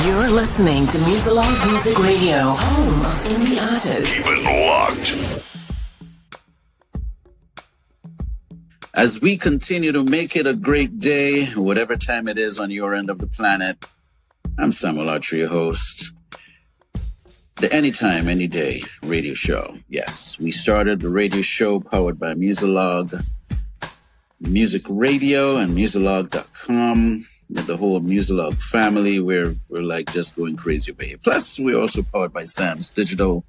You're listening to Muzilog Muzik Radio, home of indie artists. Keep it locked. As we continue to make it a great day, whatever time it is on your end of the planet, I'm Samuel Archer, your host. The Anytime Anyday Radio Show. Yes, we started the radio show powered by Muzilog Muzik Radio and muzilog.com. The whole Muzilog family, we're like just going crazy over here. Plus, we're also powered by Sam's Digital.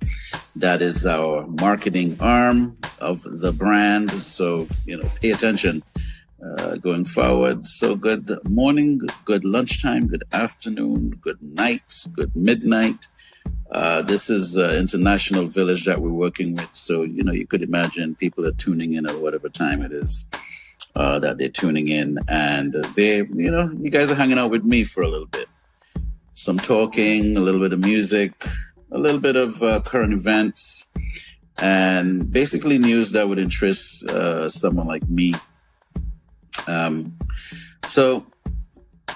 That is our marketing arm of the brand. So, pay attention going forward. So good morning, good lunchtime, good afternoon, good night, good midnight. This is international village that we're working with. So, you could imagine people are tuning in at whatever time it is. That they're tuning in, and you guys are hanging out with me for a little bit. Some talking, a little bit of music, a little bit of current events, and basically news that would interest someone like me. So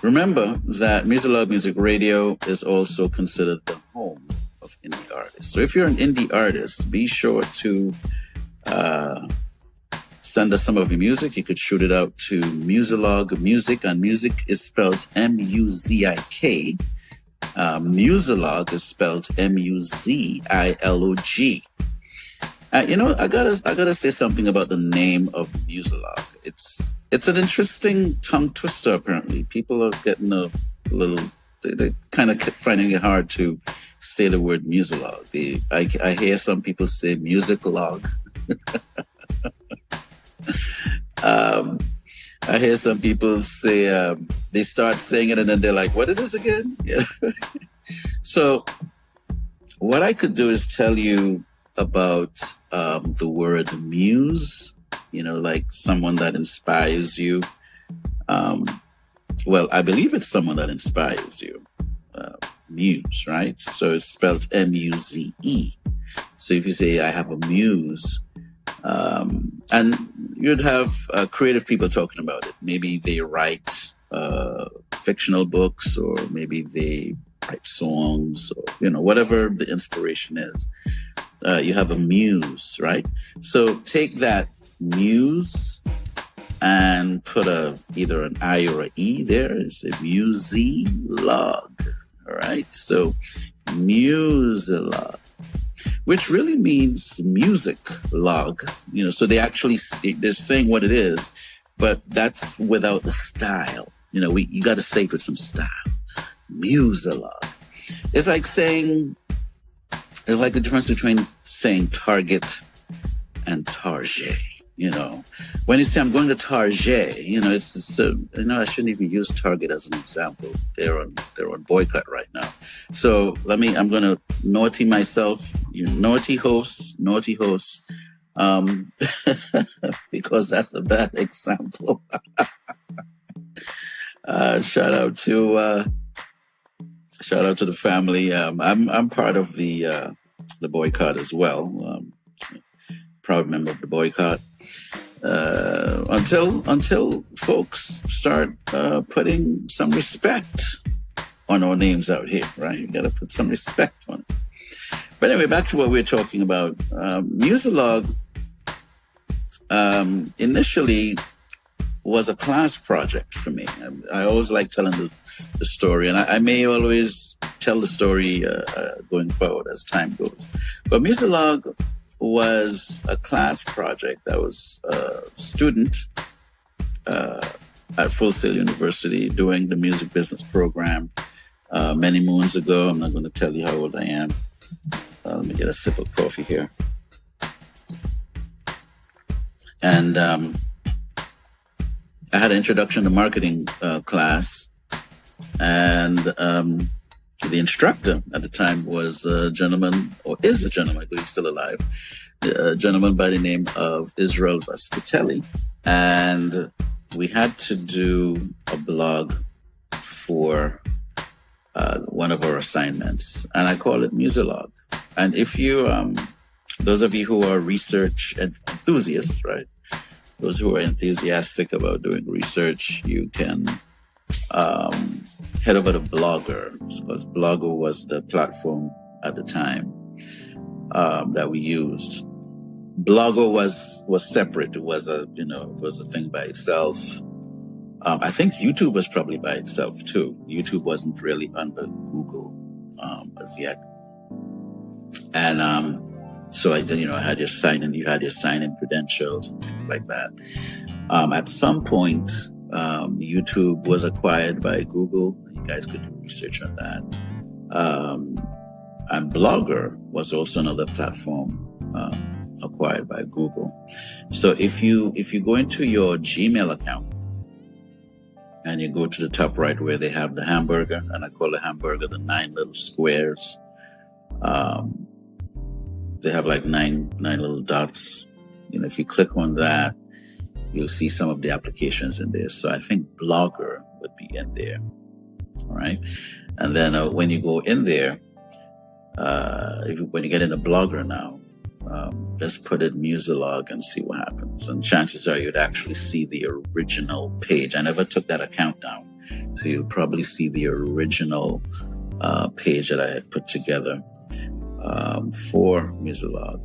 remember that Muzilog Muzik Radio is also considered the home of indie artists. So if you're an indie artist, be sure to send us some of your music. You could shoot it out to Muzilog Muzik, and music is spelled M-U-Z-I-K. Muzilog is spelled M-U-Z-I-L-O-G. I gotta say something about the name of Muzilog. It's an interesting tongue twister. Apparently, people are getting a little. They kind of finding it hard to say the word Muzilog. I hear some people say music log. I hear some people say they start saying it and then they're like, what is this again? Yeah. So what I could do is tell you about the word muse, like someone that inspires you. Well, I believe it's someone that inspires you. Muse, right? So it's spelled M-U-Z-E. So if you say, I have a muse, and you'd have creative people talking about it. Maybe they write fictional books, or maybe they write songs, or, whatever the inspiration is. You have a muse, right? So take that muse and put either an I or an E there. It's a Muzilog, all right? So Muzilog, which really means music log, so they're saying what it is, but that's without the style. You got to say it with some style. Muzilog. It's like the difference between saying Target and Target. When you say I'm going to Target, it's I shouldn't even use Target as an example. They're on boycott right now. So I'm going to naughty myself, naughty host, because that's a bad example. Shout out to the family. I'm part of the boycott as well. Proud member of the boycott. Until folks start putting some respect on our names out here, right? You got to put some respect on it. But anyway, back to what we're talking about. Muzilog initially was a class project for me. I always like telling the story, and I may always tell the story going forward as time goes. But Muzilog was a class project. That was a student at Full Sail University doing the music business program many moons ago. I'm not going to tell you how old I am. Let me get a sip of coffee here. And I had an introduction to marketing class, and the instructor at the time was a gentleman, or is a gentleman, because he's still alive, a gentleman by the name of Israel Vascatelli. And we had to do a blog for one of our assignments, and I call it Muzilog. And if you, those of you who are research enthusiasts, right? Those who are enthusiastic about doing research, you can head over to Blogger, because Blogger was the platform at the time that we used. Blogger was separate. It was a thing by itself. I think YouTube was probably by itself too. YouTube wasn't really under Google as yet. And so I had your you had your sign-in credentials and things like that. At some point, YouTube was acquired by Google. You guys could do research on that. And Blogger was also another platform acquired by Google. So if you go into your Gmail account and you go to the top right where they have the hamburger, and I call the hamburger the 9 little squares. They have like nine little dots. If you click on that, you'll see some of the applications in there. So I think Blogger would be in there. All right. And then when you go in there, when you get into Blogger now, just put in Muzilog and see what happens. And chances are you'd actually see the original page. I never took that account down. So you'll probably see the original page that I had put together for Muzilog.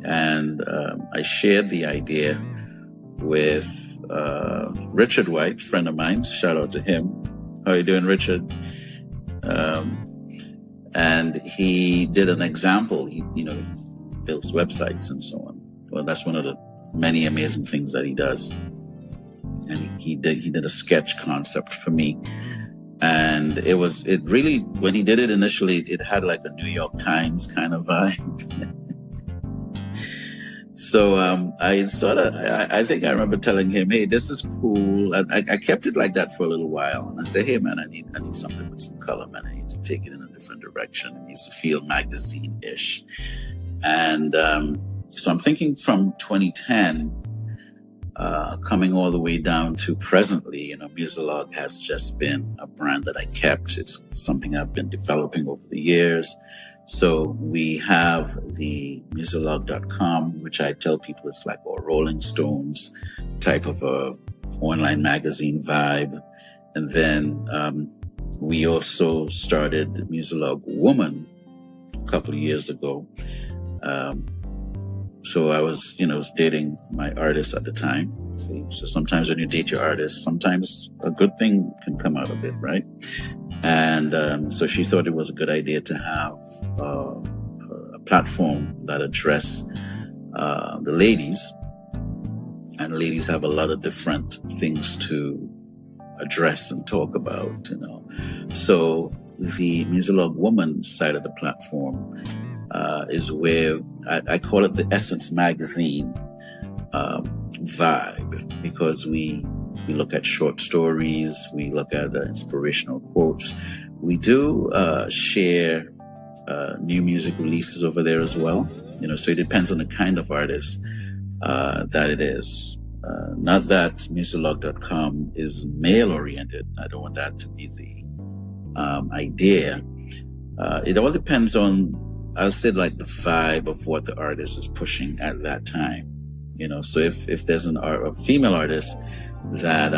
And I shared the idea with Richard White, friend of mine. Shout out to him. How are you doing, Richard? And he did an example. He builds websites and so on. Well, that's one of the many amazing things that he does. And he did a sketch concept for me. And it really, when he did it initially, it had like a New York Times kind of vibe. So I think I remember telling him, hey, this is cool. I kept it like that for a little while. And I said, hey, man, I need something with some color, man. I need to take it in a different direction. It needs to feel magazine-ish. And so I'm thinking from 2010, coming all the way down to presently, Muzilog has just been a brand that I kept. It's something I've been developing over the years. So we have the muzilog.com, which I tell people it's like a Rolling Stones type of a online magazine vibe. And then we also started Muzilog Woman a couple of years ago. So I was dating my artist at the time. See, so sometimes when you date your artist, sometimes a good thing can come out of it, right? And so she thought it was a good idea to have a platform that addressed the ladies. And ladies have a lot of different things to address and talk about, So the Muzilog Woman side of the platform is where I call it the Essence Magazine vibe, because we look at short stories, we look at inspirational quotes. We do share new music releases over there as well. So it depends on the kind of artist that it is. Not that muzilog.com is male-oriented. I don't want that to be the idea. It all depends on, I'll say, like the vibe of what the artist is pushing at that time. So if there's a female artist that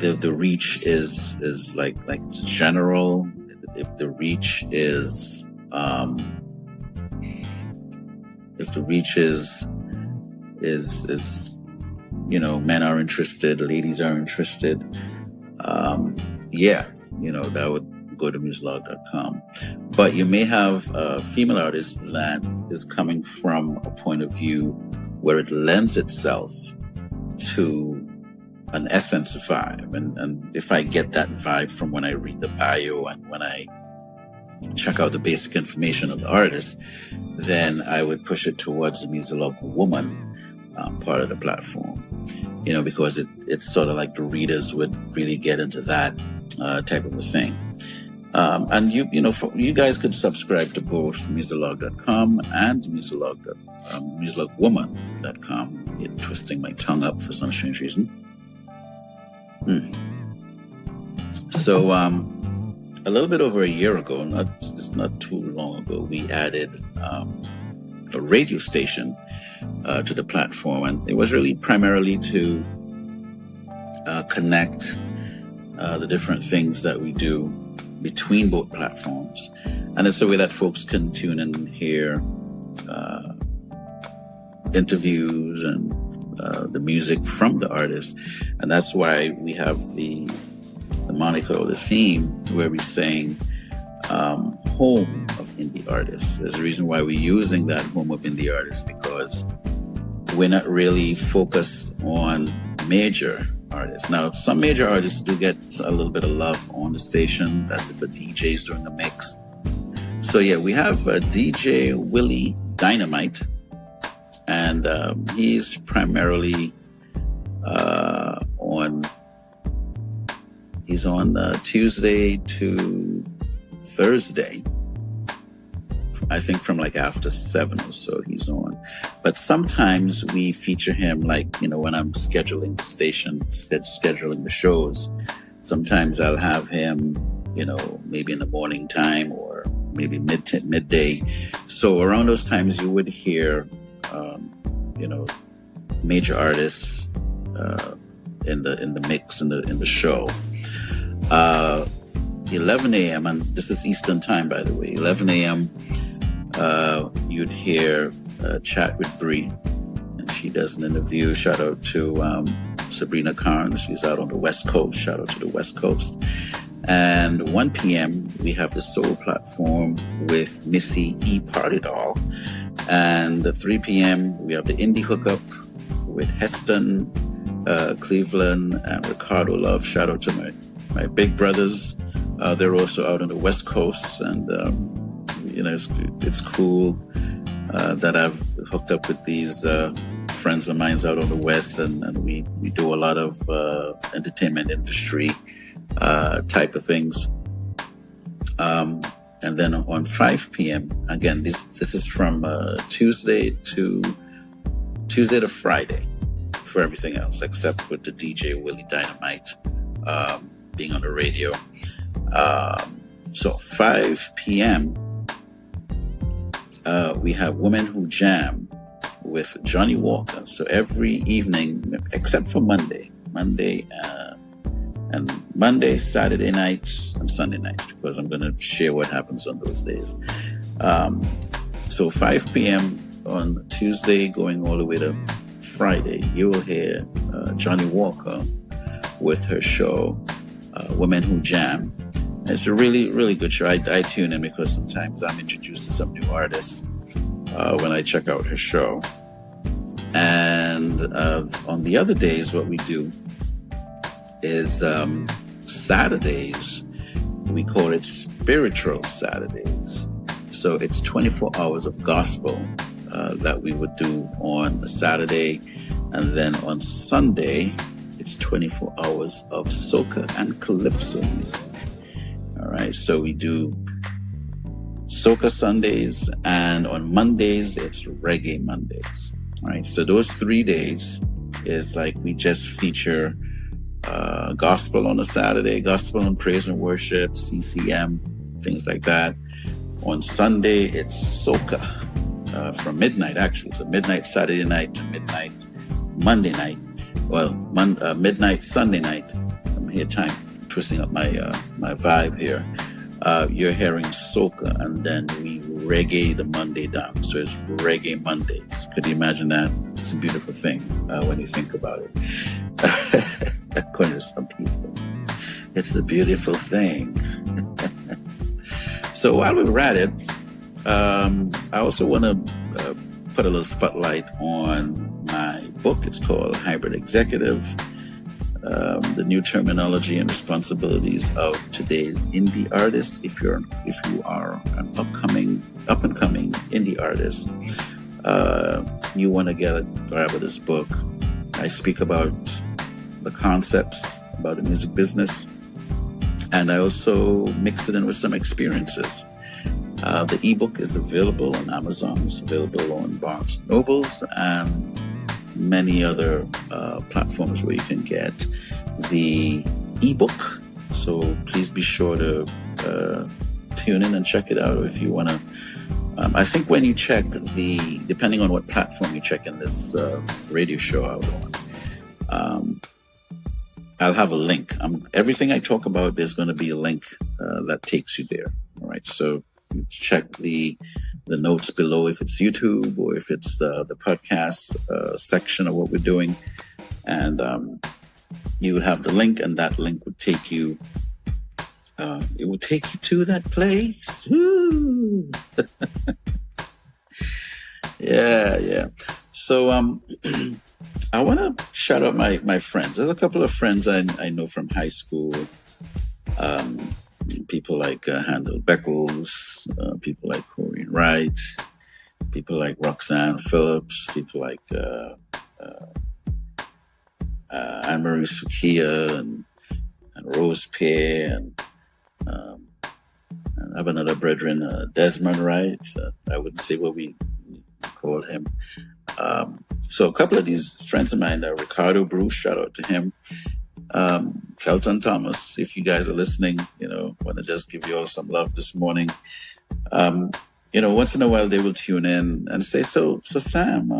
the reach is like it's general, if the reach is men are interested, ladies are interested, that would go to muzilog.com. But you may have a female artist that is coming from a point of view where it lends itself to an essence vibe. And if I get that vibe from when I read the bio and when I check out the basic information of the artist, then I would push it towards the Muzilog Woman part of the platform, because it's sort of like the readers would really get into that type of a thing. And you guys could subscribe to both muzilog.com and muzilogwoman.com. You're twisting my tongue up for some strange reason. So a little bit over a year ago, it's not too long ago, we added a radio station to the platform, and it was really primarily to connect the different things that we do between both platforms. And it's a way that folks can tune in and hear interviews and the music from the artist. And that's why we have the moniker or the theme where we saying home of indie artists. There's a reason why we're using that home of indie artists, because we're not really focused on major artists. Now, some major artists do get a little bit of love on the station. That's if a DJ is doing the mix. So yeah, we have DJ Willie Dynamite, and he's primarily on Tuesday to Thursday. I think from like after 7 or so he's on. But sometimes we feature him, like, when I'm scheduling the station, scheduling the shows. Sometimes I'll have him, maybe in the morning time or maybe midday. So around those times you would hear, major artists in the mix in the show. 11 a.m. and this is Eastern time, by the way. 11 a.m. You'd hear Chat with Bree, and she does an interview. Shout out to Sabrina Carnes. She's out on the West Coast. Shout out to the West Coast. And 1 p.m. we have the Soul Platform with Missy E. Party Doll. And at 3 p.m. we have the Indie Hookup with Heston, Cleveland, and Ricardo Love. Shout out to my big brothers. They're also out on the West Coast, and it's cool that I've hooked up with these friends of mine out on the West, and we do a lot of entertainment industry type of things. And then on 5 p.m. again, this is from Tuesday to Friday for everything else, except with the DJ Willie Dynamite being on the radio. So 5 p.m. We have Women Who Jam with Johnny Walker. So every evening, except for Monday, Saturday nights, and Sunday nights, because I'm going to share what happens on those days. So 5 p.m. on Tuesday going all the way to Friday, you will hear Johnny Walker with her show, Women Who Jam. And it's a really, really good show. I tune in because sometimes I'm introduced to some new artists when I check out her show. And on the other days, what we do is Saturdays, we call it Spiritual Saturdays. So it's 24 hours of gospel that we would do on a Saturday. And then on Sunday, it's 24 hours of soca and calypso music. All right, so we do soca Sundays, and on Mondays, it's reggae Mondays. All right, so those 3 days is like we just feature gospel on a Saturday, gospel and praise and worship, CCM, things like that. On Sunday, it's soca from midnight, actually. So midnight Saturday night to midnight Monday night. Well, midnight Sunday night. I'm here twisting up my vibe here. You're hearing soca, and then we reggae the Monday down. So it's reggae Mondays. Could you imagine that? It's a beautiful thing when you think about it. According to some people, it's a beautiful thing. So while we're at it, I also want to put a little spotlight on my book. It's called Hybrid Executive. The new terminology and responsibilities of today's indie artists. If you are an up and coming indie artist, you want to grab this book. I speak about the concepts about the music business, and I also mix it in with some experiences. The ebook is available on Amazon. It's available on Barnes & Nobles and many other platforms where you can get the ebook. So please be sure to tune in and check it out if you want to. I think when you check depending on what platform you check in this radio show out on, I'll have a link. Everything I talk about, there's going to be a link that takes you there. All right. So check the notes below if it's YouTube or if it's the podcast section of what we're doing. And you would have the link, and that link would take you. It will take you to that place. Woo! Yeah. So I want to shout out my friends. There's a couple of friends I know from high school. People like Handel Beckles, people like Corrine Wright, people like Roxanne Phillips, people like Anne-Marie Sukia and Rose Pear, and I have another brethren, Desmond Wright. I wouldn't say what we call him. So a couple of these friends of mine, Ricardo Bruce, shout out to him. Kelton Thomas, if you guys are listening, want to just give you all some love this morning. Once in a while they will tune in and say, so Sam,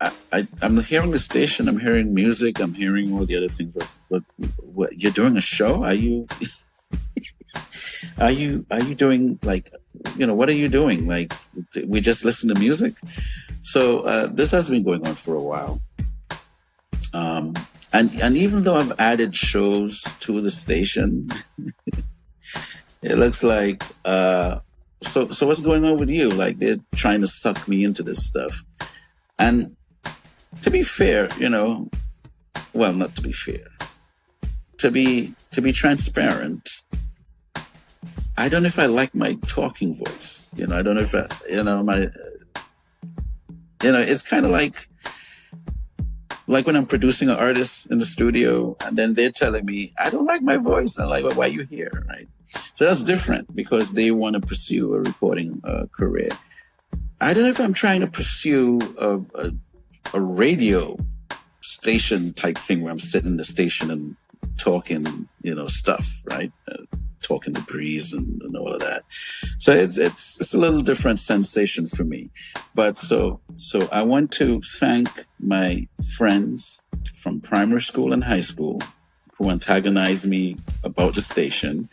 I'm hearing the station, I'm hearing music, I'm hearing all the other things. What you're doing a show? Are you doing what are you doing? Like, we just listen to music? So this has been going on for a while. And even though I've added shows to the station, it looks like, so what's going on with you? Like, they're trying to suck me into this stuff. And to be fair, well, not to be fair, to be transparent, I don't know if I like my talking voice. I don't know if it's kind of like when I'm producing an artist in the studio and then they're telling me, I don't like my voice. I'm like, well, why are you here? Right. So that's different because they want to pursue a recording career. I don't know if I'm trying to pursue a radio station type thing where I'm sitting in the station and talking, stuff, right? Talking the breeze and all of that. So it's a little different sensation for me. But so I want to thank my friends from primary school and high school who antagonized me about the station.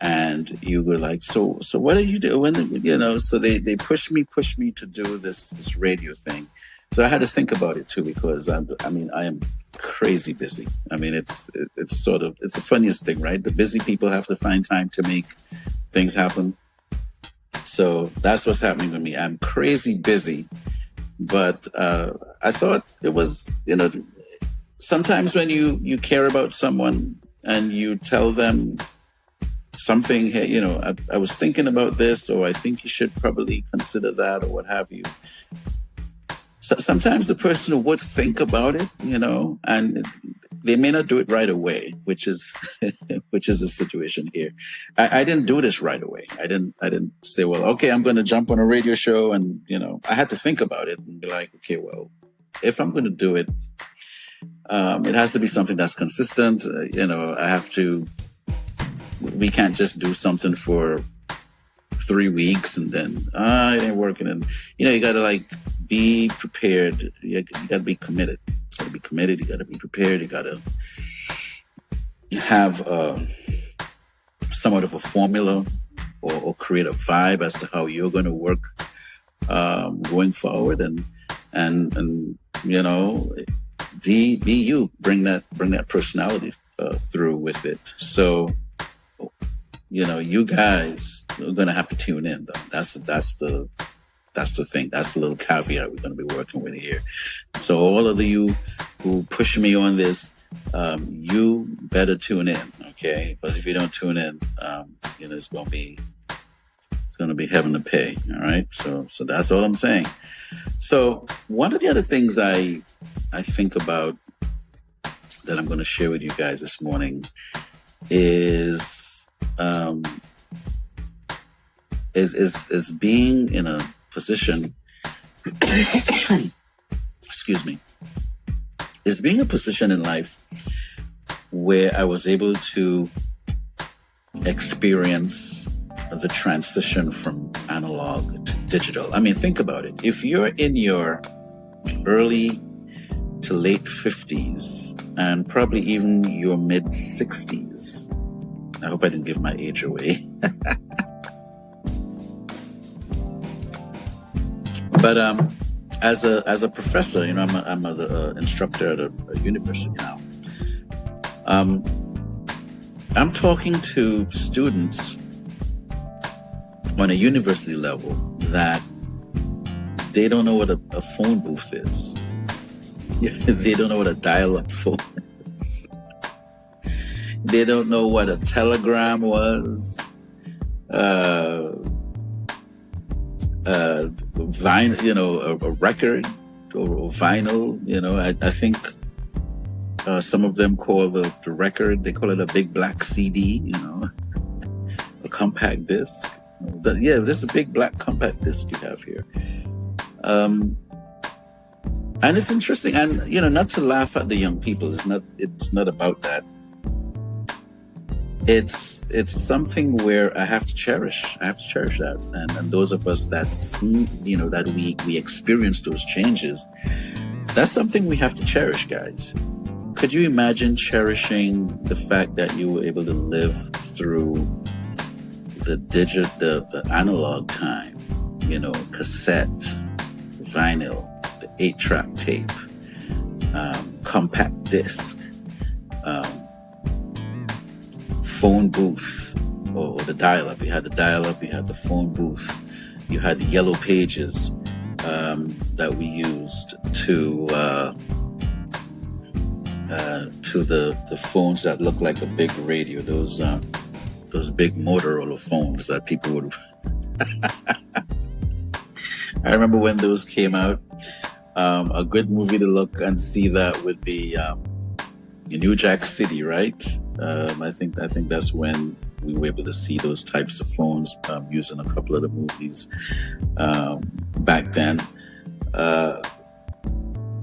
And you were like, so what are you doing? So they pushed me to do this radio thing. So I had to think about it too, because I am crazy busy. It's the funniest thing, right? The busy people have to find time to make things happen. So that's what's happening with me. I'm crazy busy, but I thought it was, sometimes when you care about someone and you tell them something, hey, I was thinking about this, or I think you should probably consider that, or what have you. So sometimes the person would think about it, and they may not do it right away, which is the situation here. I didn't do this right away. I didn't say, well, okay, I'm going to jump on a radio show, and I had to think about it and be like, okay, well, if I'm going to do it, it has to be something that's consistent. We can't just do something for 3 weeks and then it ain't working. And you gotta be prepared. You gotta be committed. You gotta be committed. You gotta be prepared. You gotta have somewhat of a formula or create a vibe as to how you're going to work going forward. And be you. Bring that personality through with it. So. You guys are going to have to tune in, though. That's the thing. That's the little caveat we're going to be working with here. So all of you who push me on this, you better tune in, okay? Because if you don't tune in, it's going to be heaven to pay. All right. So that's all I'm saying. So one of the other things I think about that I'm going to share with you guys this morning is being in a position, excuse me, is being a position in life where I was able to experience the transition from analog to digital. Think about it. If you're in your early to late 50s and probably even your mid 60s. I hope I didn't give my age away. But as a professor, I'm an instructor at a university now. I'm talking to students on a university level that they don't know what a phone booth is. They don't know what a dial-up phone is. They don't know what a telegram was. Vinyl, a record or vinyl. I think some of them call the record, they call it a big black CD. A compact disc. But yeah, this is a big black compact disc you have here. And it's interesting, and not to laugh at the young people. It's not about that. It's something where I have to cherish that. And those of us that see, that we experience those changes, that's something we have to cherish, guys. Could you imagine cherishing the fact that you were able to live through the analog time, cassette, vinyl, the 8-track tape, compact disc, phone booth, or the dial-up. You had the dial-up, you had the phone booth, you had the yellow pages that we used to the phones that looked like a big radio. Those big Motorola phones that people would. I remember when those came out. A good movie to look and see that would be New Jack City, right? I think that's when we were able to see those types of phones used in a couple of the movies back then.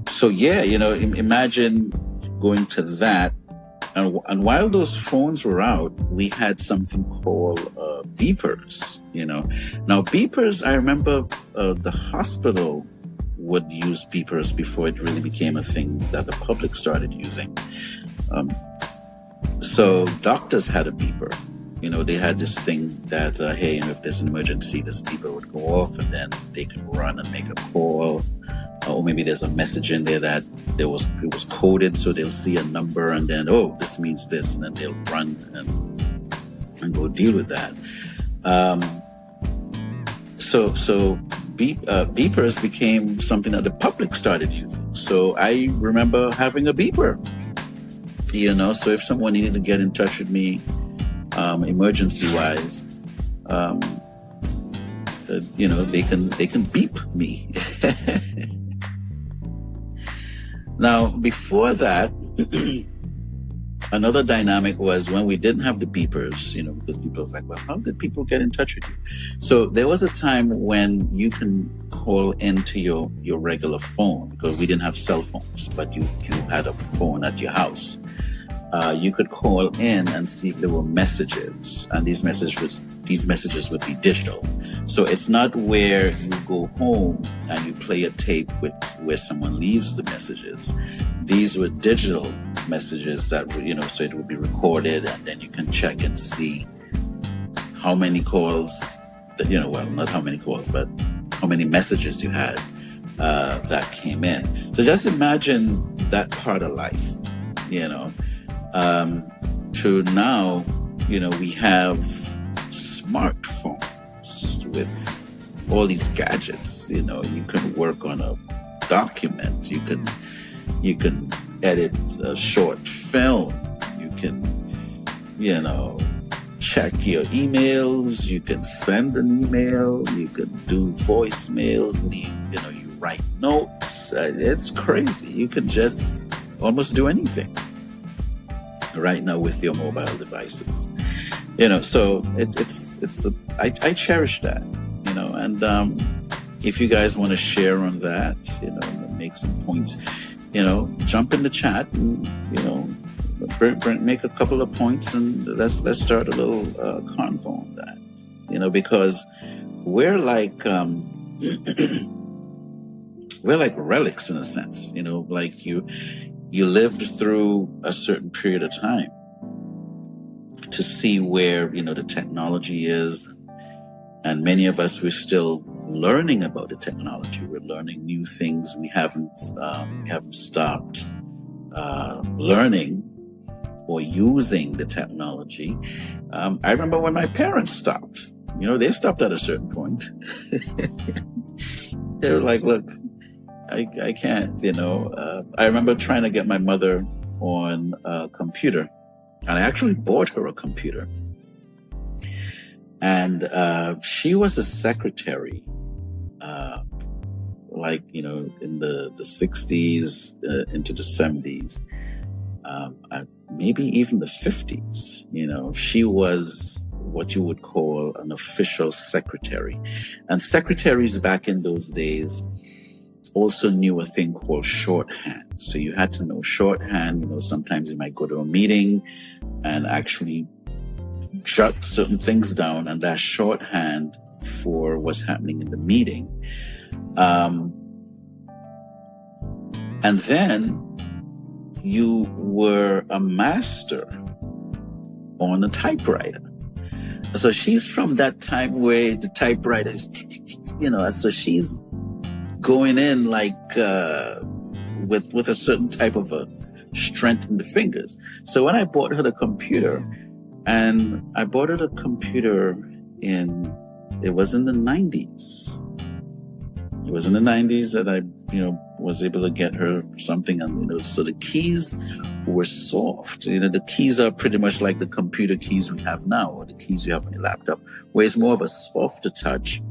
So yeah, imagine going to that. And while those phones were out, we had something called beepers. Now beepers, I remember the hospital would use beepers before it really became a thing that the public started using. So doctors had a beeper. They had this thing that, hey, if there's an emergency, this beeper would go off and then they could run and make a call. Or maybe there's a message in there that it was coded, so they'll see a number and then, oh, this means this, and then they'll run and go deal with that. So beepers became something that the public started using. So I remember having a beeper. So if someone needed to get in touch with me, emergency-wise, they can beep me. Now, before that, another dynamic was when we didn't have the beepers, because people was like, well, how did people get in touch with you? So there was a time when you can call into your regular phone, because we didn't have cell phones, but you had a phone at your house. You could call in and see if there were messages, and these messages would be digital. So it's not where you go home and you play a tape with where someone leaves the messages. These were digital messages that were, so it would be recorded, and then you can check and see how many calls, not how many calls, but how many messages you had that came in. So just imagine that part of life, to now, we have smartphones with all these gadgets. You can work on a document. You can edit a short film. You can, check your emails. You can send an email. You can do voicemails. You write notes. It's crazy. You can just almost do anything right now with your mobile devices. So I cherish that, and if you guys want to share on that, make some points, jump in the chat and, make a couple of points, and let's start a little convo on that, because we're like we're like relics in a sense, like you lived through a certain period of time to see where, the technology is. And many of us, we're still learning about the technology. We're learning new things. We haven't stopped learning or using the technology. I remember when my parents stopped. They stopped at a certain point. They were like, look, I can't, I remember trying to get my mother on a computer. And I actually bought her a computer. And she was a secretary, in the 60s into the 70s, maybe even the 50s. She was what you would call an official secretary. And secretaries back in those days also knew a thing called shorthand. So you had to know shorthand. Sometimes you might go to a meeting and actually jot certain things down, and that's shorthand for what's happening in the meeting. And then you were a master on a typewriter. So she's from that time where the typewriter is, so she's going in like with a certain type of a strength in the fingers. So when I bought her the computer, and I bought her the computer it was in the 90s. It was in the 90s that I, was able to get her something. And, so the keys were soft. The keys are pretty much like the computer keys we have now, or the keys you have on your laptop, where it's more of a softer touch.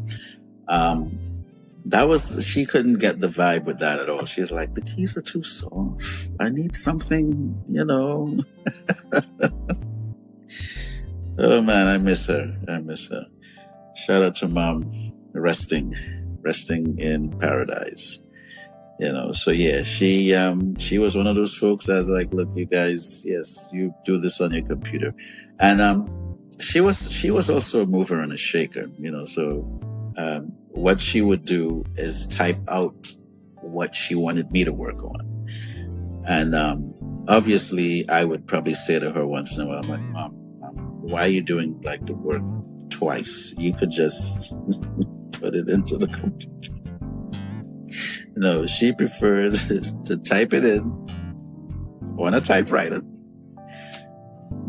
She couldn't get the vibe with that at all. She was like, the keys are too soft. I need something, Oh man, I miss her. Shout out to Mom, resting in paradise. So yeah, she was one of those folks that's like, look, you guys, yes, you do this on your computer. And she was also a mover and a shaker, so what she would do is type out what she wanted me to work on. And obviously I would probably say to her once in a while, I'm like, Mom, why are you doing like the work twice? You could just put it into the computer. She preferred to type it in on a typewriter,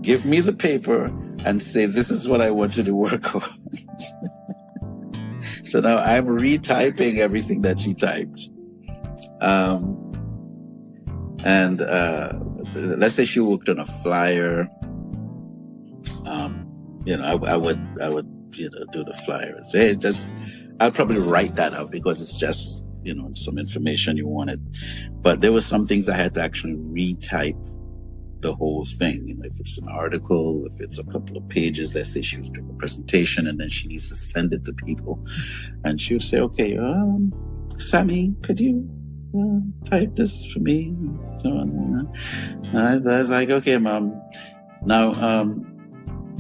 give me the paper, and say, this is what I want you to work on. So now I'm retyping everything that she typed. And let's say she worked on a flyer. I would do the flyer and say, hey, I'll probably write that out because it's just, some information you wanted. But there were some things I had to actually retype the whole thing. If it's an article, if it's a couple of pages, let's say she was doing a presentation and then she needs to send it to people. And she would say, okay, Sammy, could you type this for me? And I was like, okay, Mom. Now,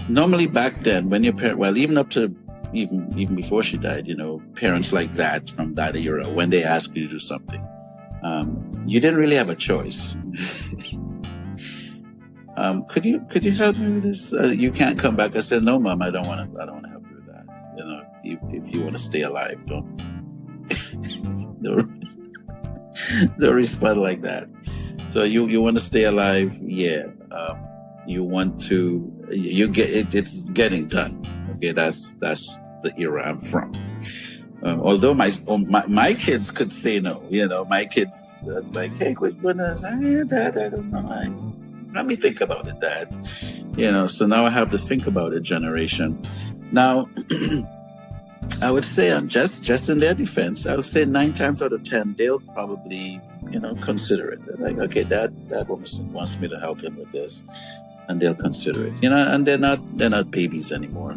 normally back then, when your parent, even up to even before she died, parents like that from that era, when they ask you to do something, you didn't really have a choice. Could you help me with this? You can't come back. I said, no, Mom, I don't want to help you with that. If you want to stay alive, don't respond like that. So you want to stay alive? Yeah. You want to, it's getting done. Okay. That's the era I'm from. Although my kids could say no, my kids, it's like, hey, quit when I say, Dad, I don't know. Let me think about it, Dad. So now I have to think about it generation. Now, I would say, just in their defense, I would say 9 times out of 10, they'll probably, consider it. They're like, okay, Dad wants me to help him with this. And they'll consider it, and they're not babies anymore.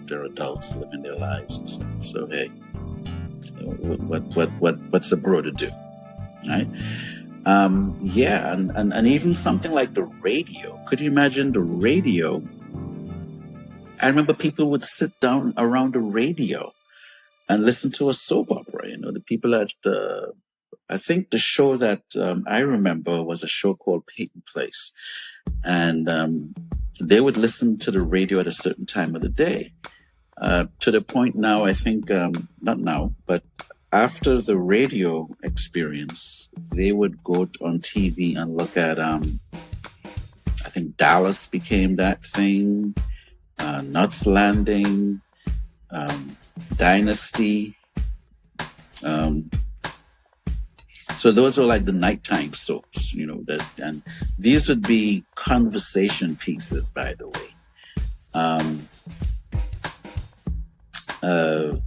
They're adults living their lives. And so hey, what's a bro to do? Right? Yeah. And even something like the radio. Could you imagine the radio? I remember people would sit down around the radio and listen to a soap opera. The people at I think the show that I remember was a show called Peyton Place, and they would listen to the radio at a certain time of the day. To the point now, I think, not now, but after the radio experience, they would go on TV and look at, I think Dallas became that thing, Nuts Landing, Dynasty. So those were like the nighttime soaps, and these would be conversation pieces, by the way.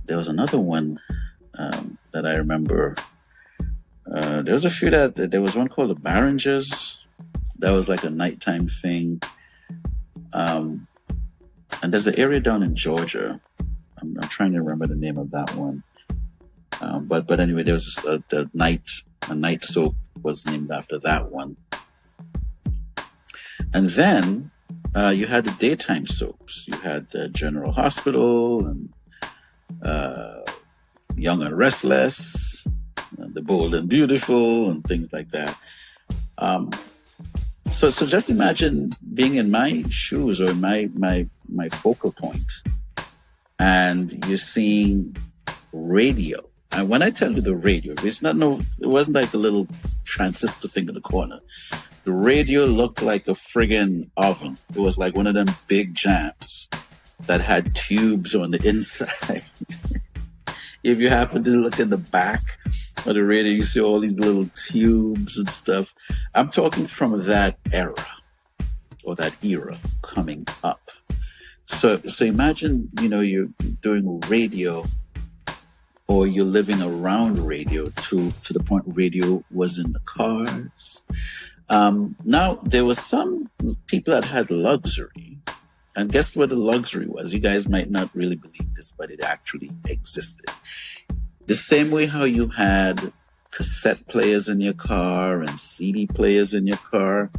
There was another one that I remember. There was a few there was one called the Barringers. That was like a nighttime thing. And there's an area down in Georgia. I'm trying to remember the name of that one. But anyway, there was a night soap was named after that one. And then you had the daytime soaps. You had General Hospital and Young and Restless, The Bold and Beautiful, and things like that. So just imagine being in my shoes or my focal point, and you're seeing radio. And when I tell you the radio, it wasn't like the little transistor thing in the corner. The radio looked like a friggin' oven. It was like one of them big jams that had tubes on the inside. If you happen to look in the back of the radio, you see all these little tubes and stuff. I'm talking from that era or that era coming up. So imagine, you're doing radio, or you're living around radio to the point radio was in the cars. Now, there were some people that had luxury. And guess what the luxury was? You guys might not really believe this, but it actually existed. The same way how you had cassette players in your car and CD players in your car,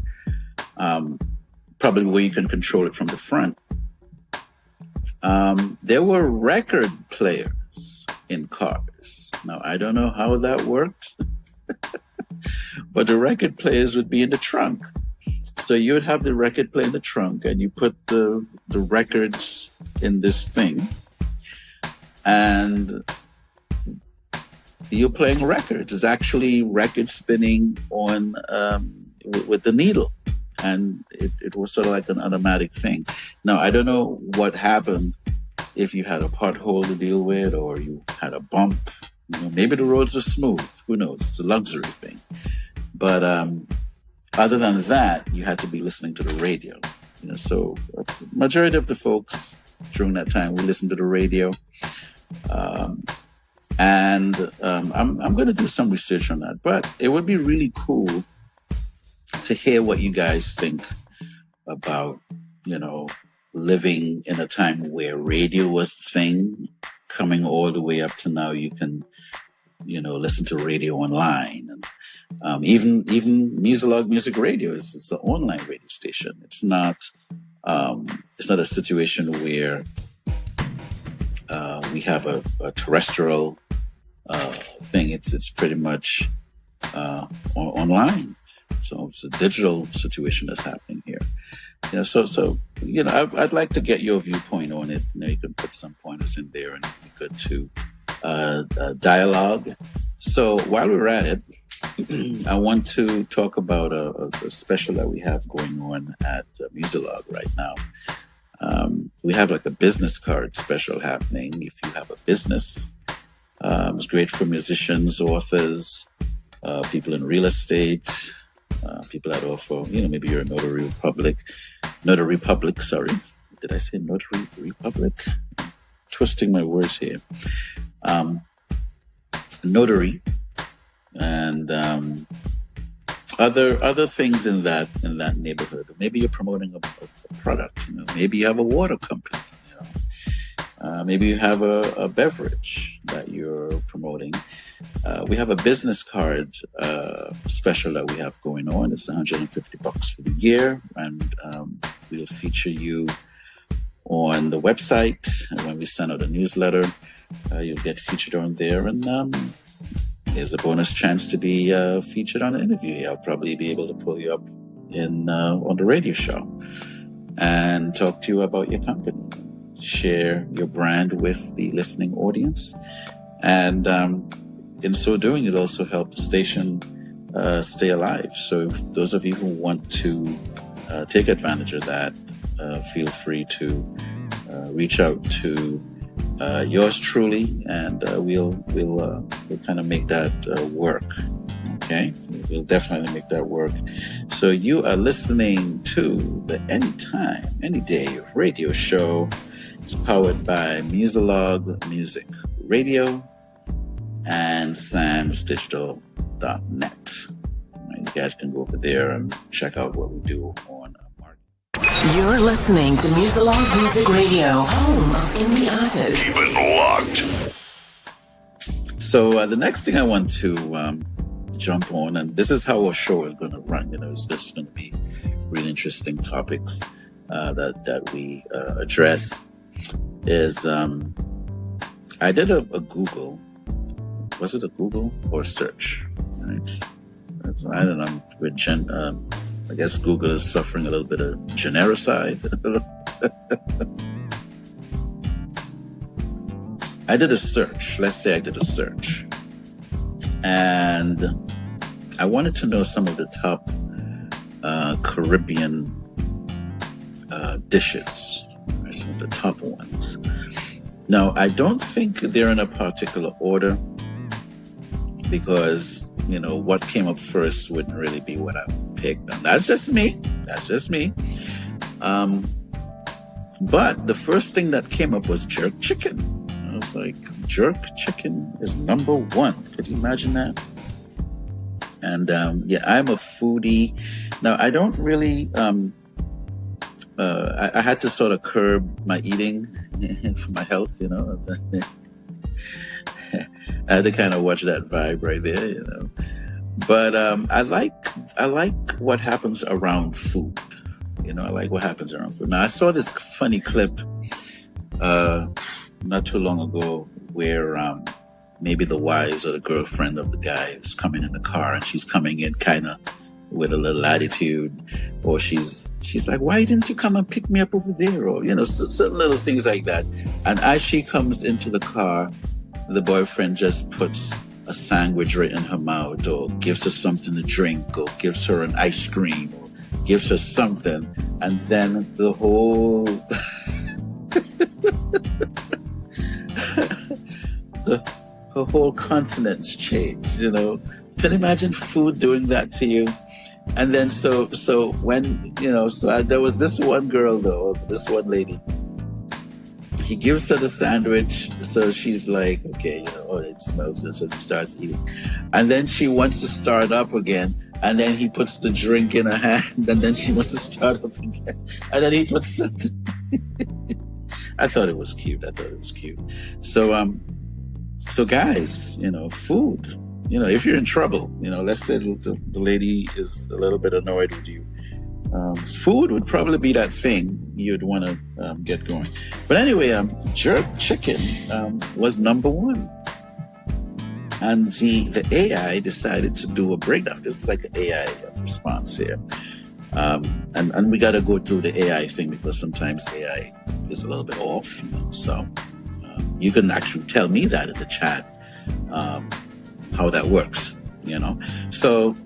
probably where you can control it from the front. There were record players in cars. Now, I don't know how that worked, but the record players would be in the trunk. So you would have the record player in the trunk, and you put the records in this thing, and you're playing records. It's actually record spinning on with the needle, and it was sort of like an automatic thing. Now, I don't know what happened if you had a pothole to deal with, or you had a bump. Maybe the roads are smooth. Who knows? It's a luxury thing. But other than that, you had to be listening to the radio. So majority of the folks during that time, we listened to the radio. And I'm going to do some research on that. But it would be really cool to hear what you guys think about, living in a time where radio was the thing, coming all the way up to now. You can, listen to radio online, and even Muzilog Muzik Radio it's an online radio station. It's not a situation where we have a terrestrial thing. It's pretty much online. So it's a digital situation that's happening here. I'd like to get your viewpoint on it. You can put some pointers in there, and we could to dialogue. So while we're at it, I want to talk about a special that we have going on at Muzilog right now. We have like a business card special happening. If you have a business, it's great for musicians, authors, people in real estate, people that offer, maybe you're a notary public, sorry. Did I say notary republic? Twisting my words here. Notary and other things in that neighborhood. Maybe you're promoting a product. Maybe you have a water company. Maybe you have a beverage that you're promoting. We have a business card special that we have going on. It's $150 for the year, and we'll feature you on the website when we send out a newsletter. you'll get featured on there, and there's a bonus chance to be featured on an interview. I'll probably be able to pull you up in on the radio show and talk to you about your company, share your brand with the listening audience, and in so doing, it also help the station stay alive. So those of you who want to take advantage of that, feel free to reach out to yours truly, and we'll kind of make that work. Okay, we'll definitely make that work. So you are listening to the Anytime Anyday Radio Show. It's powered by Muzilog Muzik Radio and samsdigital.net. You guys can go over there and check out what we do on market. You're listening to Muzilog Muzik Radio, home of indie artists. Keep it locked. So the next thing I want to jump on, and this is how our show is going to run. It's just going to be really interesting topics that we address. Is I did a Google. Was it a Google or a search? Right? I don't know. I guess Google is suffering a little bit of genericide. I did a search. Let's say I did a search. And I wanted to know some of the top Caribbean dishes. Some of the top ones. Now, I don't think they're in a particular order because, what came up first wouldn't really be what I picked. And that's just me. But the first thing that came up was jerk chicken. I was like, jerk chicken is number one. Could you imagine that? And I'm a foodie. Now, I don't really... I had to sort of curb my eating for my health, I had to kind of watch that vibe right there, But I like what happens around food. I like what happens around food. Now, I saw this funny clip not too long ago where maybe the wives or the girlfriend of the guy is coming in the car, and she's coming in kind of with a little attitude, or she's like, why didn't you come and pick me up over there? Or, certain little things like that. And as she comes into the car, the boyfriend just puts a sandwich right in her mouth, or gives her something to drink, or gives her an ice cream, or gives her something. And then the whole, her whole countenance changed, Can you imagine food doing that to you? And then so when, there was this one girl though, this one lady, he gives her the sandwich. So she's like, okay, it smells good. So she starts eating. And then she wants to start up again. And then he puts the drink in her hand. And then she wants to start up again. And then he puts something. I thought it was cute. So guys, food. If you're in trouble, let's say the lady is a little bit annoyed with you. Food would probably be that thing you'd want to get going. But anyway, jerk chicken was number one. And the AI decided to do a breakdown. It's like an AI response here. And we got to go through the AI thing because sometimes AI is a little bit off. So you can actually tell me that in the chat. How that works, So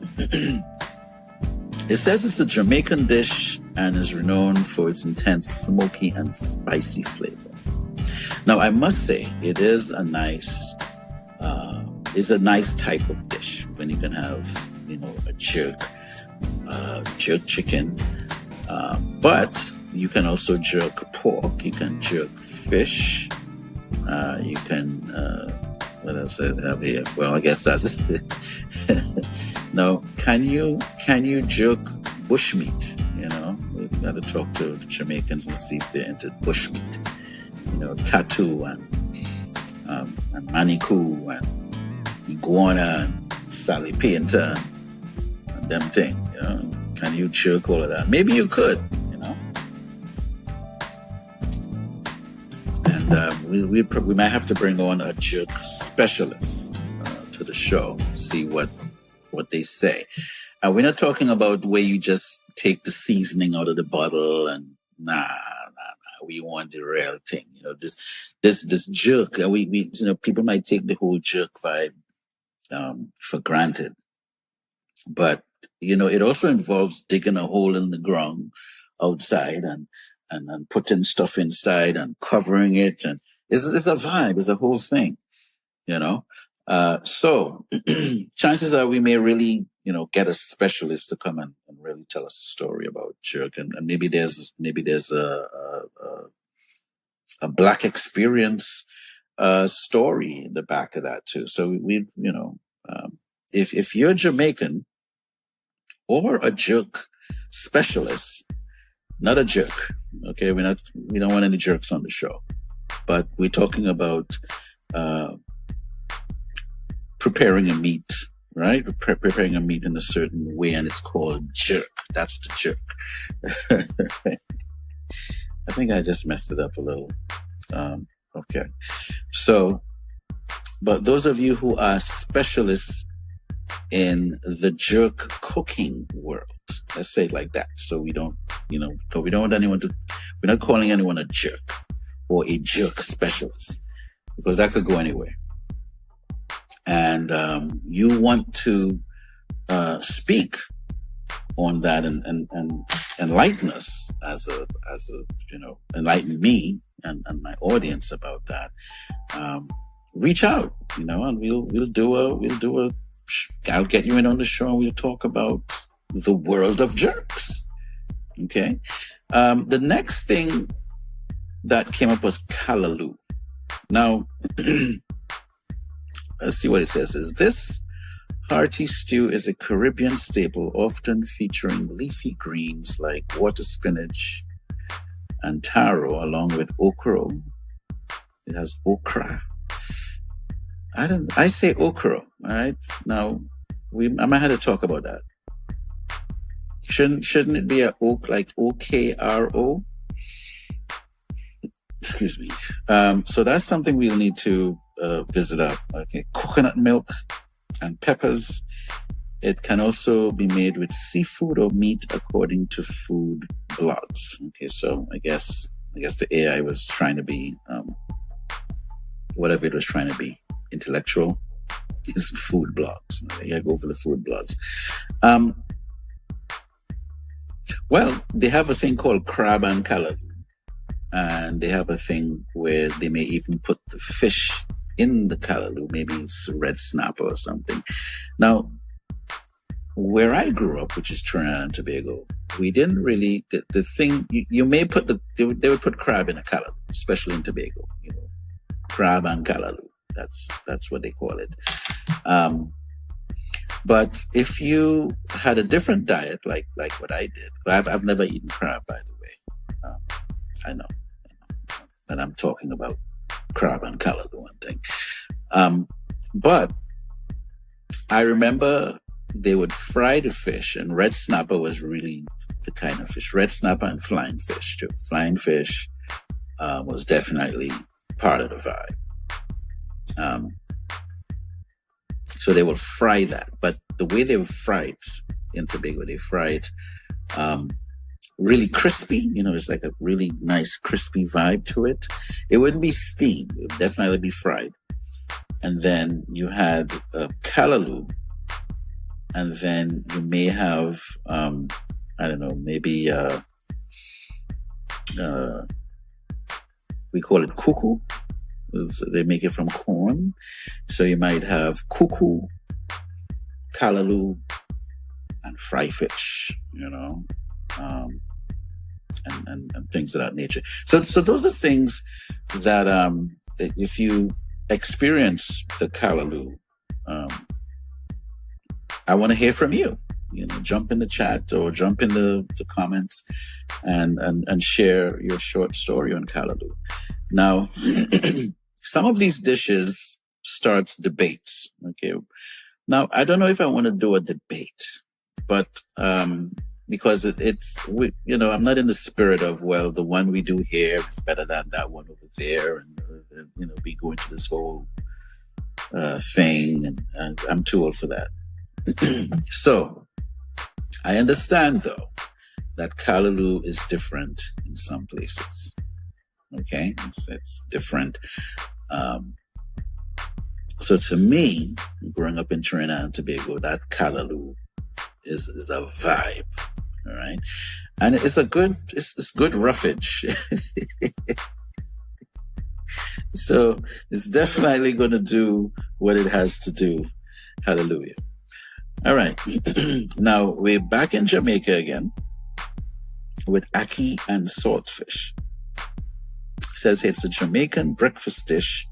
it says it's a Jamaican dish and is renowned for its intense smoky and spicy flavor. Now, I must say it is a nice type of dish when you can have, a jerk chicken, but you can also jerk pork, you can jerk fish, you can, what else I have here? Well, I guess that's it. Now, can you jerk bushmeat? We've got to talk to the Jamaicans and see if they're into bushmeat. Tattoo and manikou and iguana and Sally Painter and them thing. Can you jerk all of that? Maybe you could. And And we might have to bring on a jerk specialist to the show, see what they say. We're not talking about where you just take the seasoning out of the bottle and nah. We want the real thing. This jerk. We people might take the whole jerk vibe for granted, but it also involves digging a hole in the ground outside and putting stuff inside and covering it, and it's a vibe. It's a whole thing. So chances are we may really, get a specialist to come and really tell us a story about jerk. And maybe there's a Black experience, story in the back of that too. So if you're Jamaican or a jerk specialist, not a jerk. Okay. We don't want any jerks on the show, but we're talking about, preparing a meat, right? Preparing a meat in a certain way, and it's called jerk. That's the jerk. I think I just messed it up a little. Okay. So, but those of you who are specialists in the jerk cooking world, let's say it like that. So we don't, so we don't want anyone to, we're not calling anyone a jerk or a jerk specialist, because that could go anywhere. And you want to speak on that and enlighten us as a enlighten me and my audience about that. Reach out, and we'll do a. I'll get you in on the show and we'll talk about the world of jerks. Okay. The next thing that came up was callaloo. Now. Let's see what it says. This hearty stew is a Caribbean staple, often featuring leafy greens like water spinach and taro, along with okra. It has okra. I say okra. All right. Now, I might have to talk about that. Shouldn't it be a oak, like OKRO? Excuse me. So that's something we'll need to visit up. Okay, coconut milk and peppers. It can also be made with seafood or meat, according to food blogs. Okay, so I guess the AI was trying to be whatever it was trying to be, intellectual. It's food blogs. Okay, I go for the food blogs. Well, they have a thing called crab and callaloo, and they have a thing where they may even put the fish in the callaloo, maybe it's red snapper or something. Now, where I grew up, which is Trinidad and Tobago, we didn't really, the thing, you may put they would put crab in a callaloo, especially in Tobago, crab and callaloo. That's what they call it. But if you had a different diet, like what I did, I've never eaten crab, by the way. I know. And I'm talking about crab and callaloo one thing. But I remember they would fry the fish, and red snapper was really the kind of fish. Red snapper and flying fish too. Flying fish was definitely part of the vibe. So they would fry that, but the way they would fry it in Tobago, they fry it really crispy. It's like a really nice crispy vibe to it. It wouldn't be steamed. It would definitely be fried. And then you had callaloo. And then you may have, I don't know, maybe we call it cuckoo. They make it from corn. So you might have cuckoo, callaloo, and fry fish, and things of that nature. So those are things that if you experience the callaloo, I want to hear from you. Jump in the chat or jump in the comments and share your short story on callaloo. Now, some of these dishes starts debates. Okay. Now, I don't know if I want to do a debate, but because I'm not in the spirit of, well, the one we do here is better than that one over there. And, we go into this whole thing, and I'm too old for that. So I understand, though, that Callaloo is different in some places. Okay, it's different. So to me, growing up in Trinidad and Tobago, that Callaloo is a vibe. All right, and it's good roughage. So it's definitely going to do what it has to do. Hallelujah. All right. Now we're back in Jamaica again with ackee and saltfish. It says it's a Jamaican breakfast dish,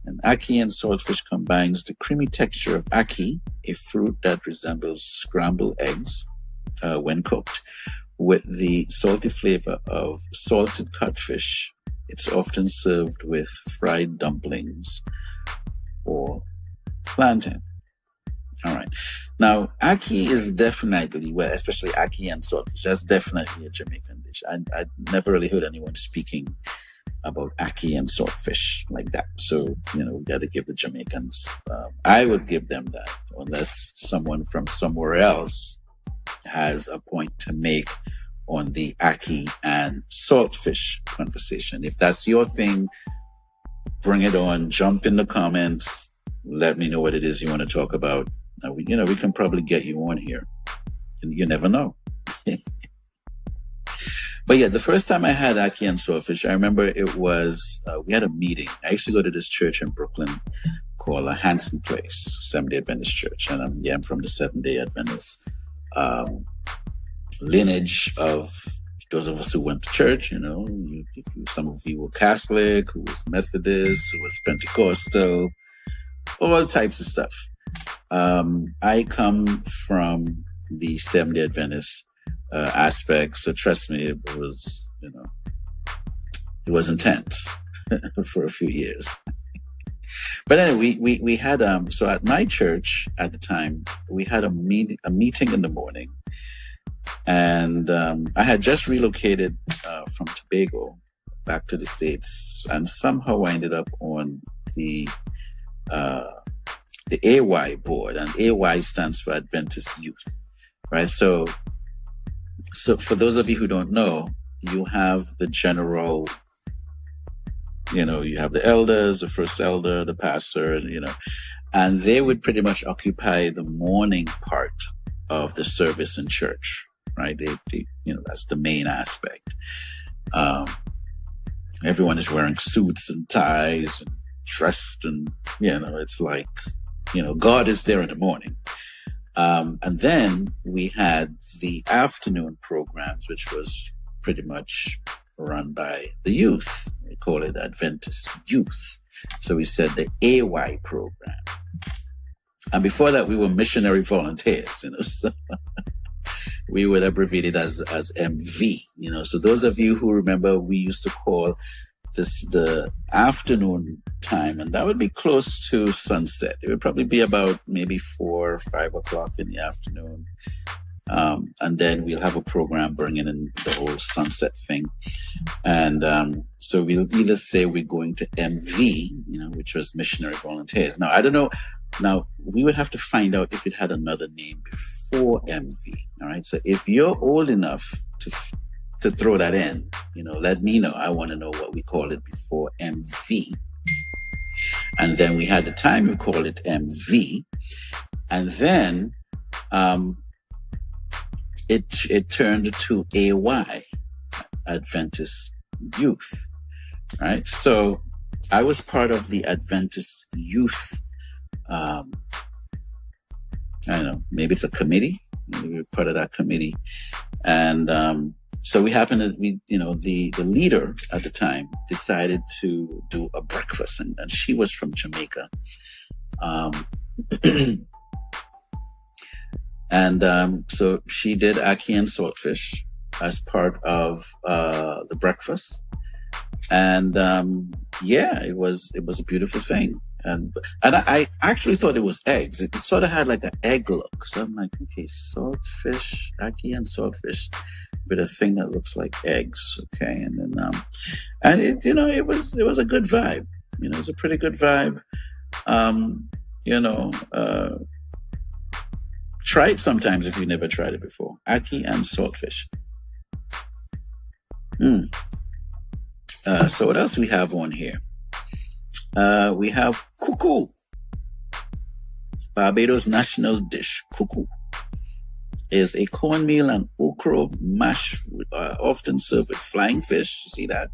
and ackee and saltfish combines the creamy texture of ackee, a fruit that resembles scrambled eggs when cooked, with the salty flavor of salted codfish. It's often served with fried dumplings or plantain. All right. Now, ackee is definitely, well, especially ackee and saltfish, that's definitely a Jamaican dish. I never really heard anyone speaking about ackee and saltfish like that. So, we got to give the Jamaicans, I would give them that, unless someone from somewhere else has a point to make on the ackee and saltfish conversation. If that's your thing, bring it on. Jump in the comments. Let me know what it is you want to talk about. We can probably get you on here. You never know. But yeah, the first time I had ackee and saltfish, I remember it was, we had a meeting. I used to go to this church in Brooklyn called Hanson Place, Seventh-day Adventist Church. And I'm from the Seventh-day Adventist lineage of those of us who went to church. Some of you were Catholic, who was Methodist, who was Pentecostal, all types of stuff. I come from the Seventh-day Adventist aspect, so trust me, it was intense for a few years. But anyway, we had so at my church at the time, we had a meeting in the morning. And I had just relocated from Tobago back to the States, and somehow I ended up on the AY board, and AY stands for Adventist Youth, right? So for those of you who don't know, you have the general, you have the elders, the first elder, the pastor, and they would pretty much occupy the morning part of the service in church. Right, they that's the main aspect. Everyone is wearing suits and ties and dressed, and it's like God is there in the morning. And then we had the afternoon programs, which was pretty much run by the youth. We call it Adventist Youth. So we said the AY program, and before that we were missionary volunteers. So we would abbreviate it as MV, So those of you who remember, we used to call this the afternoon time, and that would be close to sunset. It would probably be about maybe 4 or 5 o'clock in the afternoon. And then we'll have a program bringing in the whole sunset thing. And so we'll either say we're going to MV, which was missionary volunteers. Now, I don't know. Now, we would have to find out if it had another name before MV. All right. So if you're old enough to throw that in, let me know. I want to know what we called it before MV. And then we had the time we called it MV. And then it turned to AY, Adventist Youth. Right. So I was part of the Adventist Youth. I don't know, maybe it's a committee. Maybe we're part of that committee. And so we happened to, the leader at the time decided to do a breakfast, and she was from Jamaica. And so she did ackee and saltfish as part of the breakfast. And it was a beautiful thing. I actually thought it was eggs. It sort of had like an egg look. So I'm like, okay, saltfish, ackee and saltfish with a thing that looks like eggs. Okay. And then, and it, it was a good vibe. It was a pretty good vibe. You know, try it sometimes if you never tried it before. Ackee and saltfish. So what else we have on here? We have cuckoo, Barbados' national dish. Cuckoo is a cornmeal and okra mash, often served with flying fish. You see that?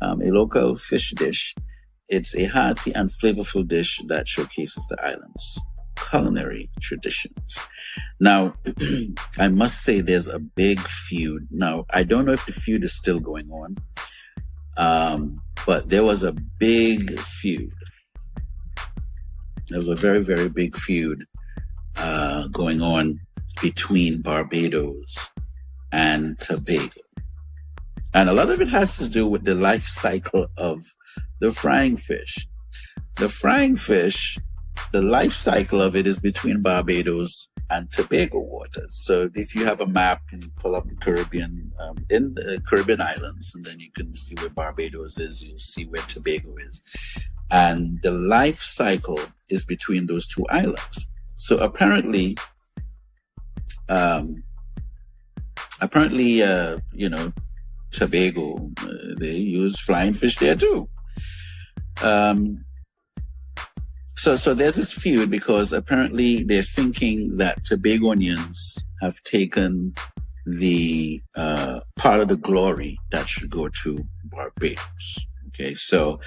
A local fish dish. It's a hearty and flavorful dish that showcases the island's culinary traditions. Now, I must say there's a big feud. Now, I don't know if the feud is still going on. But there was a big feud. There was a very, very big feud going on between Barbados and Tobago. And a lot of it has to do with the life cycle of the frying fish. The frying fish, the life cycle of it is between Barbados and Tobago waters. So if you have a map and you pull up the Caribbean, in the Caribbean islands, and then you can see where Barbados is, you'll see where Tobago is. And the life cycle is between those two islands. So apparently, Tobago, they use flying fish there too. So there's this feud because apparently they're thinking that Tobagonians have taken the part of the glory that should go to Barbados. Okay, so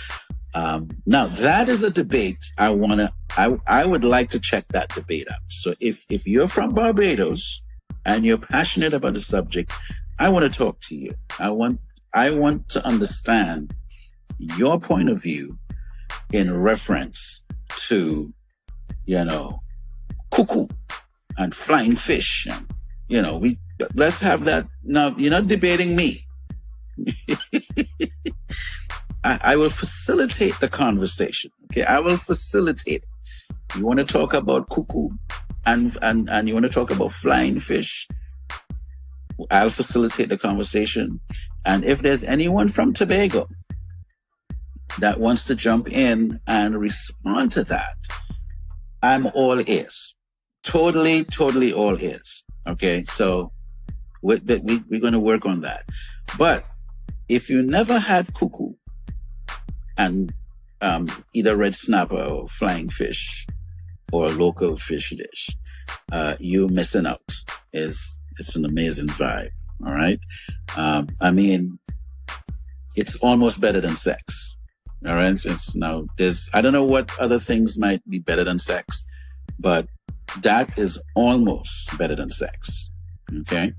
now that is a debate I would like to check that debate out. So if you're from Barbados and you're passionate about the subject, I want to talk to you. I want to understand your point of view in reference to, cuckoo and flying fish. And, let's have that. Now, you're not debating me. I will facilitate the conversation. Okay. I will facilitate it. You want to talk about cuckoo and you want to talk about flying fish? I'll facilitate the conversation. And if there's anyone from Tobago that wants to jump in and respond to that, I'm all ears. Totally all ears. Okay, so we're going to work on that. But if you never had cuckoo and either red snapper or flying fish or a local fish dish, you're missing out. It's an amazing vibe. All right. I mean, it's almost better than sex. All right. I don't know what other things might be better than sex, but that is almost better than sex. Okay.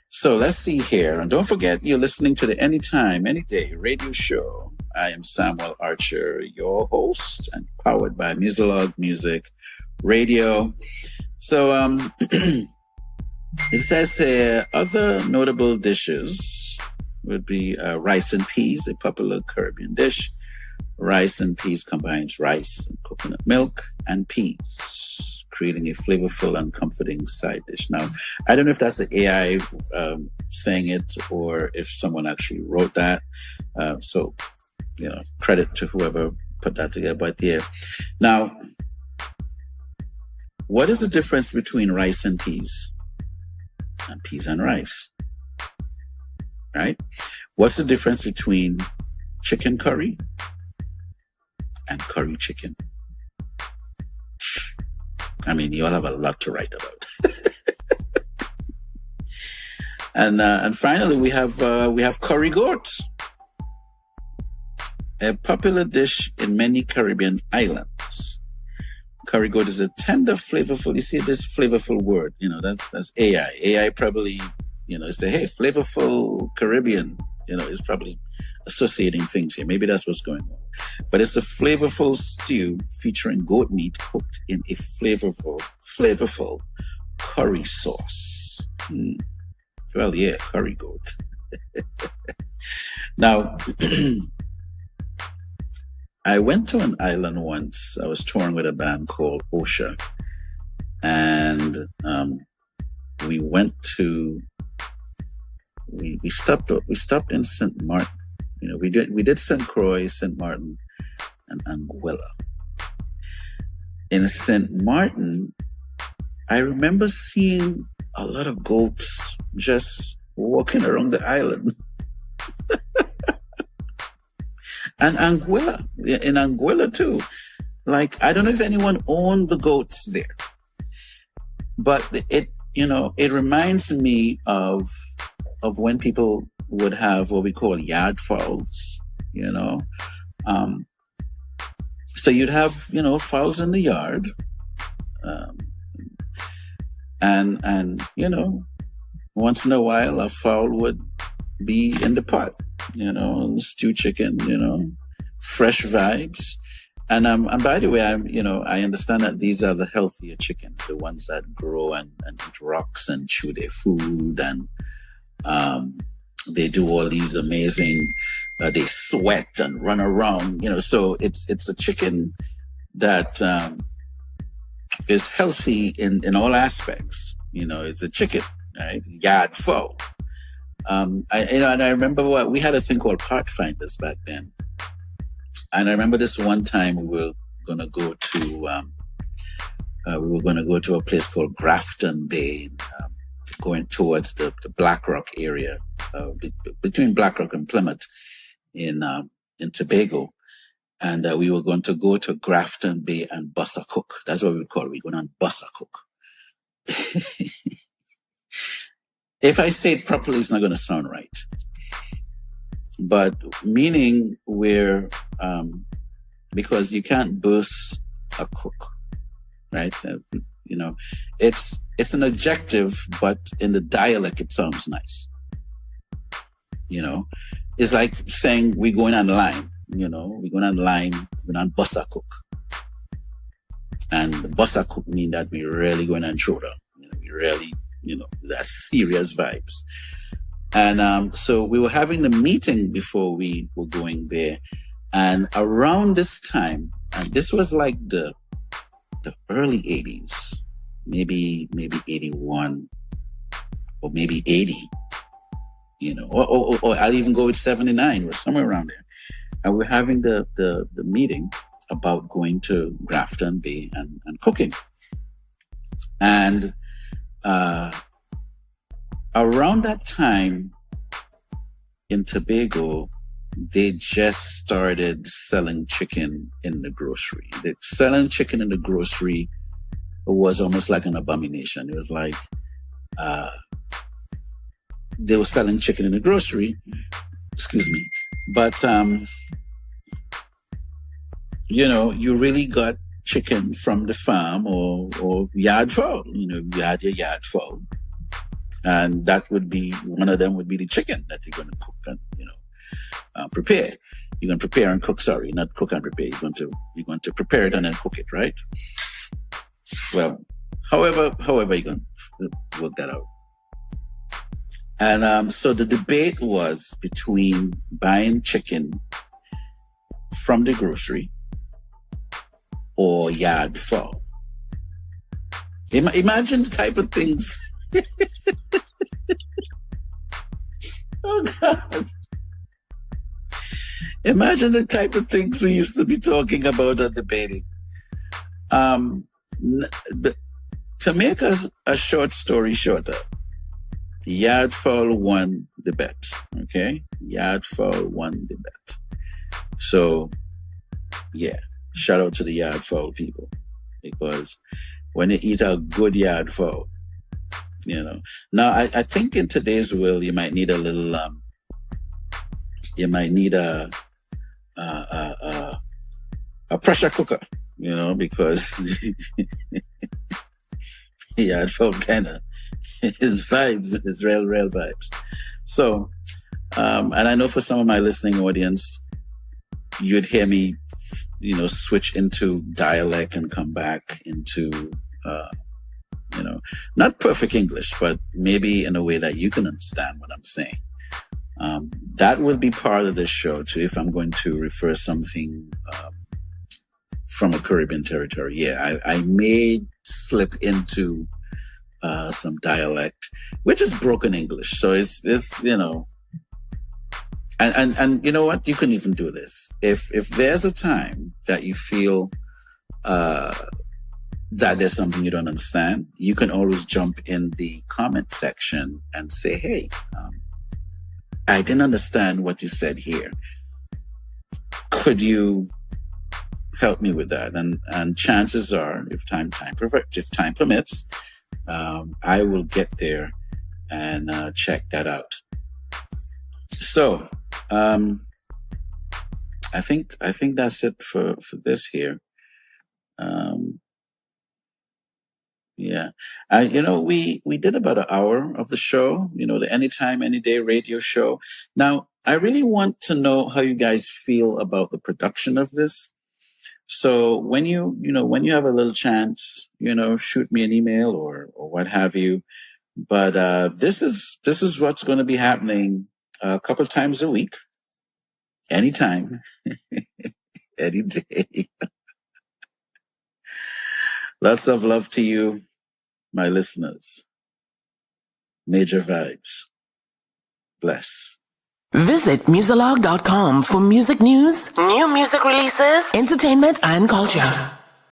So let's see here. And don't forget, you're listening to the Anytime Anyday Radio Show. I am Samuel Archer, your host, and powered by Muzilog Muzik Radio. So, it says here, other notable dishes would be rice and peas, a popular Caribbean dish. Rice and peas combines rice and coconut milk and peas, creating a flavorful and comforting side dish. Now, I don't know if that's the AI saying it or if someone actually wrote that. So, credit to whoever put that together. But yeah. Now, what is the difference between rice and peas? And peas and rice, right? What's the difference between chicken curry and curry chicken? I mean, you all have a lot to write about. And finally, we have curry goat, a popular dish in many Caribbean islands. Curry goat is a tender, flavorful. You see this flavorful word, that's AI. AI probably, say, hey, flavorful Caribbean, is probably associating things here. Maybe that's what's going on. But it's a flavorful stew featuring goat meat cooked in a flavorful curry sauce. Well, yeah, curry goat. Now, I went to an island once. I was touring with a band called Osha, and we went to we stopped in St. Martin. We did St. Croix, St. Martin, and Anguilla. In St. Martin, I remember seeing a lot of goats just walking around the island. And Anguilla, in Anguilla too. Like, I don't know if anyone owned the goats there, but it reminds me of when people would have what we call yard fowls, So you'd have, fowls in the yard, and once in a while a fowl would be in the pot, stew chicken, fresh vibes. And by the way, I understand that these are the healthier chickens, the ones that grow and eat rocks and chew their food, and they do all these amazing. They sweat and run around, So it's a chicken that is healthy in all aspects. It's a chicken, right? Yard fowl. And I remember we had a thing called Pathfinders back then. And I remember this one time we were going to go to a place called Grafton Bay, going towards the Black Rock area, between Black Rock and Plymouth in Tobago. And we were going to go to Grafton Bay and bus a cook. That's what we would call it. We're going to bus a cook. If I say it properly, it's not going to sound right. But meaning because you can't bus a cook, right? It's an adjective, but in the dialect, it sounds nice. It's like saying we're going on the line, we're going on the line, we're going on bus a cook. And the bus a cook mean that we're really going on shoulder. We really, that's serious vibes. And so we were having the meeting before we were going there. And around this time, and this was like the early 80s, maybe 81 or maybe 80, or I'll even go with 79 or somewhere around there. And we're having the meeting about going to Grafton Bay and cooking. And around that time in Tobago, they just started selling chicken in the grocery. Selling chicken in the grocery was almost like an abomination. It was like they were selling chicken in the grocery. Excuse me. But, you really got chicken from the farm or yard fowl. You had your yard fowl. And that would be, one of them would be the chicken that you're going to cook and, prepare. You're going to prepare and cook, not cook and prepare. You're going to prepare it and then cook it, right? Well, however you're going to work that out. And so the debate was between buying chicken from the grocery or yard fowl. Imagine the type of things. Oh, God. Imagine the type of things we used to be talking about and debating. To make us a short story shorter, yard fowl won the bet. Okay? Yard fowl won the bet. So, yeah, shout out to the yard fowl people. Because when you eat a good yard fowl, Now, I think in today's world, you might need a little, a pressure cooker, because yard fowl kind of, his vibes, his real vibes. So, and I know for some of my listening audience, you'd hear me, switch into dialect and come back into, not perfect English, but maybe in a way that you can understand what I'm saying. That will be part of this show too. If I'm going to refer something from a Caribbean territory, yeah, I may slip into some dialect, which is broken English. So it's and you know what? You can even do this. If there's a time that you feel that there's something you don't understand, you can always jump in the comment section and say, hey, I didn't understand what you said here. Could you help me with that? And chances are, if time permits, I will get there and check that out. So, I think that's it for this here. Yeah. We did about an hour of the show, the Anytime Anyday Radio Show. Now, I really want to know how you guys feel about the production of this. So when you have a little chance, shoot me an email or what have you. But this is what's going to be happening a couple times a week, anytime, any day. Lots of love to you, my listeners. Major vibes. Bless. Visit muzilog.com for music news, new music releases, entertainment, and culture.